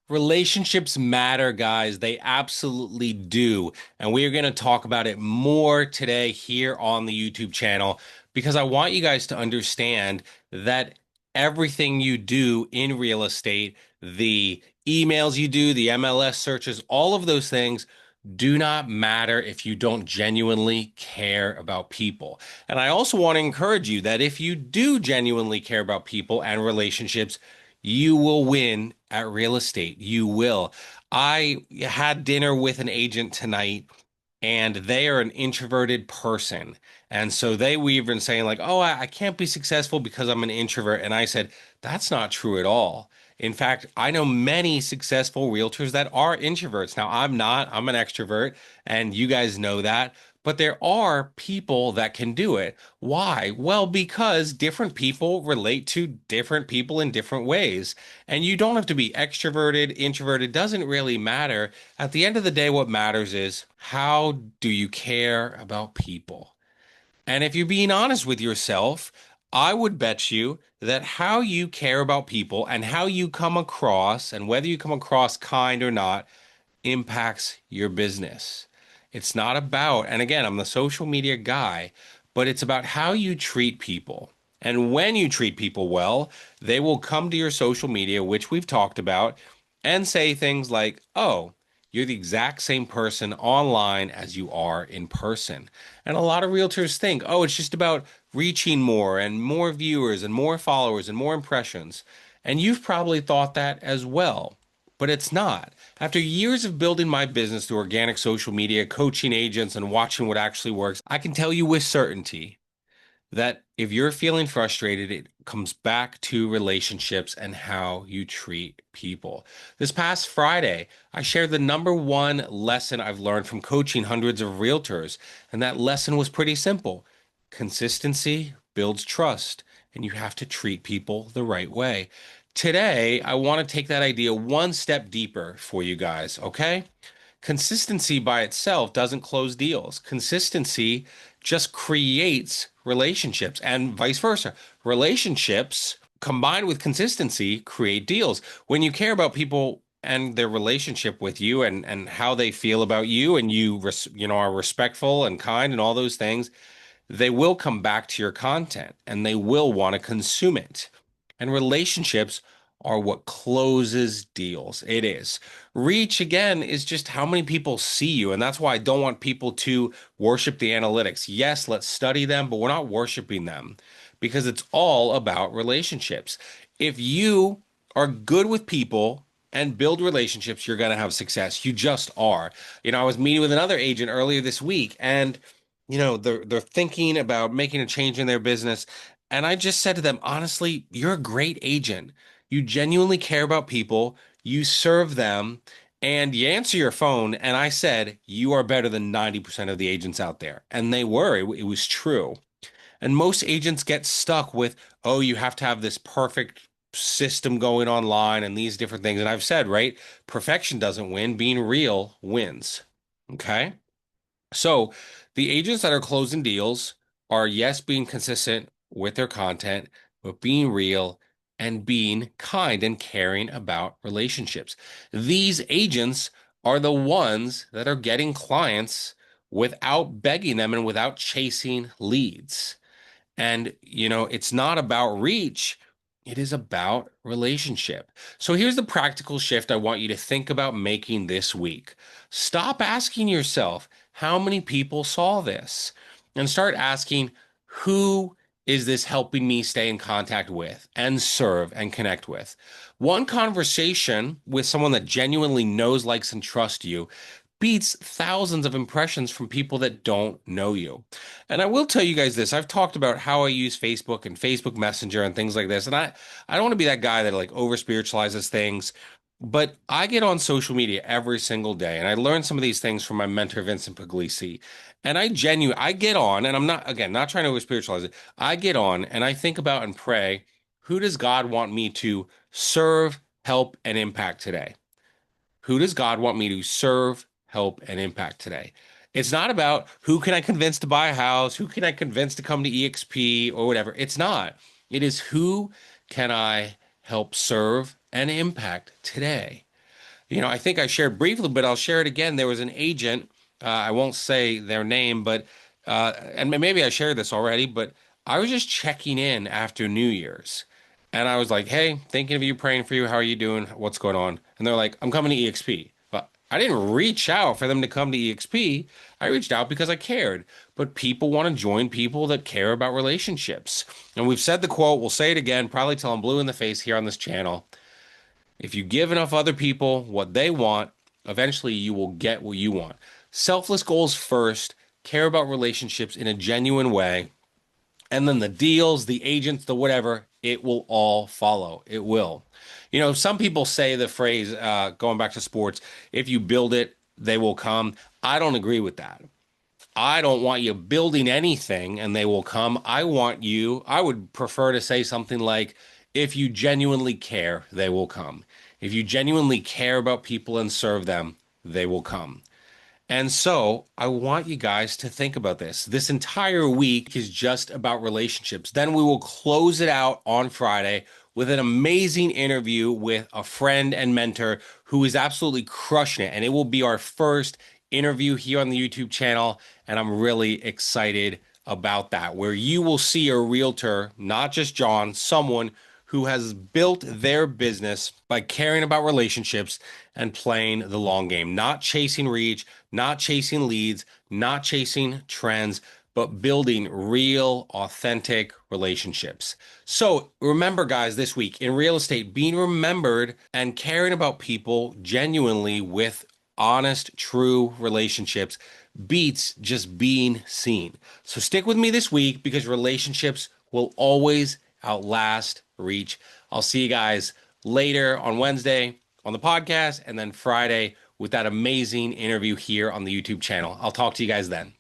Relationships matter, guys. They absolutely do. And we are going to talk about it more today here on the YouTube channel because I want you guys to understand that everything you do in real estate, the emails you do, the MLS searches, all of those things do not matter if you don't genuinely care about people. And I also want to encourage you that if you do genuinely care about people and relationships, you will win at real estate. You will. I had dinner with an agent tonight and they are an introverted person. And so they were even saying, like, oh, I can't be successful because I'm an introvert. And I said, that's not true at all. In fact, I know many successful realtors that are introverts. Now, I'm not, I'm an extrovert, and you guys know that. But there are people that can do it. Why? Well, because different people relate to different people in different ways. And you don't have to be extroverted, introverted, doesn't really matter. At the end of the day, what matters is how do you care about people? And if you're being honest with yourself, I would bet you that how you care about people and how you come across, and whether you come across kind or not, impacts your business. It's not about, and again, I'm the social media guy, but it's about how you treat people. And when you treat people well, they will come to your social media, which we've talked about, and say things like, oh, you're the exact same person online as you are in person. And a lot of realtors think, oh, it's just about reaching more and more viewers and more followers and more impressions. And you've probably thought that as well, but it's not. After years of building my business through organic social media, coaching agents, and watching what actually works, I can tell you with certainty that if you're feeling frustrated, it comes back to relationships and how you treat people. This past Friday, I shared the number one lesson I've learned from coaching hundreds of realtors, and that lesson was pretty simple. Consistency builds trust, and you have to treat people the right way. Today, I want to take that idea one step deeper for you guys, okay? Consistency by itself doesn't close deals. Consistency just creates relationships and vice versa. Relationships combined with consistency create deals. When you care about people and their relationship with you and how they feel about you and you know are respectful and kind and all those things, they will come back to your content and they will want to consume it. And relationships are what closes deals. It is. Reach, again, is just how many people see you. And that's why I don't want people to worship the analytics. Yes, let's study them, but we're not worshiping them because it's all about relationships. If you are good with people and build relationships, you're going to have success. You just are. You know, I was meeting with another agent earlier this week and they're thinking about making a change in their business. And I just said to them, honestly, you're a great agent. You genuinely care about people, you serve them, and you answer your phone. And I said, you are better than 90% of the agents out there. And they were. It was true. And most agents get stuck with, oh, you have to have this perfect system going online and these different things. And I've said, right, perfection doesn't win, being real wins. Okay. So the agents that are closing deals are, yes, being consistent with their content, but being real and being kind and caring about relationships. These agents are the ones that are getting clients without begging them and without chasing leads. And, it's not about reach, it is about relationship. So here's the practical shift I want you to think about making this week. Stop asking yourself, how many people saw this? And start asking, who is this helping me stay in contact with and serve and connect with? One conversation with someone that genuinely knows, likes, and trusts you beats thousands of impressions from people that don't know you. And I will tell you guys this. I've talked about how I use Facebook and Facebook Messenger and things like this. And I don't want to be that guy that like over spiritualizes things, but I get on social media every single day and I learn some of these things from my mentor, Vincent Puglisi. And I get on, and I'm not, again, not trying to over spiritualize it. I get on and I think about and pray, who does God want me to serve, help, and impact today? Who does God want me to serve, help, and impact today? It's not about who can I convince to buy a house, who can I convince to come to EXP or whatever. It's not. It is who can I help serve and impact today. I think I shared briefly, but I'll share it again. There was an agent, I won't say their name, but and maybe I shared this already, but I was just checking in after New Year's. And I was like, hey, thinking of you, praying for you. How are you doing? What's going on? And they're like, I'm coming to EXP. But I didn't reach out for them to come to EXP. I reached out because I cared. But people want to join people that care about relationships. And we've said the quote, we'll say it again, probably till I'm blue in the face here on this channel. If you give enough other people what they want, eventually you will get what you want. Selfless goals first, care about relationships in a genuine way, and then the deals, the agents, the whatever, it will all follow. It will. Some people say the phrase, going back to sports, if you build it, they will come. I don't agree with that. I don't want you building anything and they will come. I would prefer to say something like, if you genuinely care, they will come. If you genuinely care about people and serve them, they will come. And so I want you guys to think about this. This entire week is just about relationships. Then we will close it out on Friday with an amazing interview with a friend and mentor who is absolutely crushing it. And it will be our first interview here on the YouTube channel. And I'm really excited about that, where you will see a realtor, not just John, someone who has built their business by caring about relationships and playing the long game, not chasing reach, not chasing leads, not chasing trends, but building real, authentic relationships. So remember, guys, this week in real estate, being remembered and caring about people genuinely with honest, true relationships beats just being seen. So stick with me this week because relationships will always outlast reach. I'll see you guys later on Wednesday on the podcast and then Friday with that amazing interview here on the YouTube channel. I'll talk to you guys then.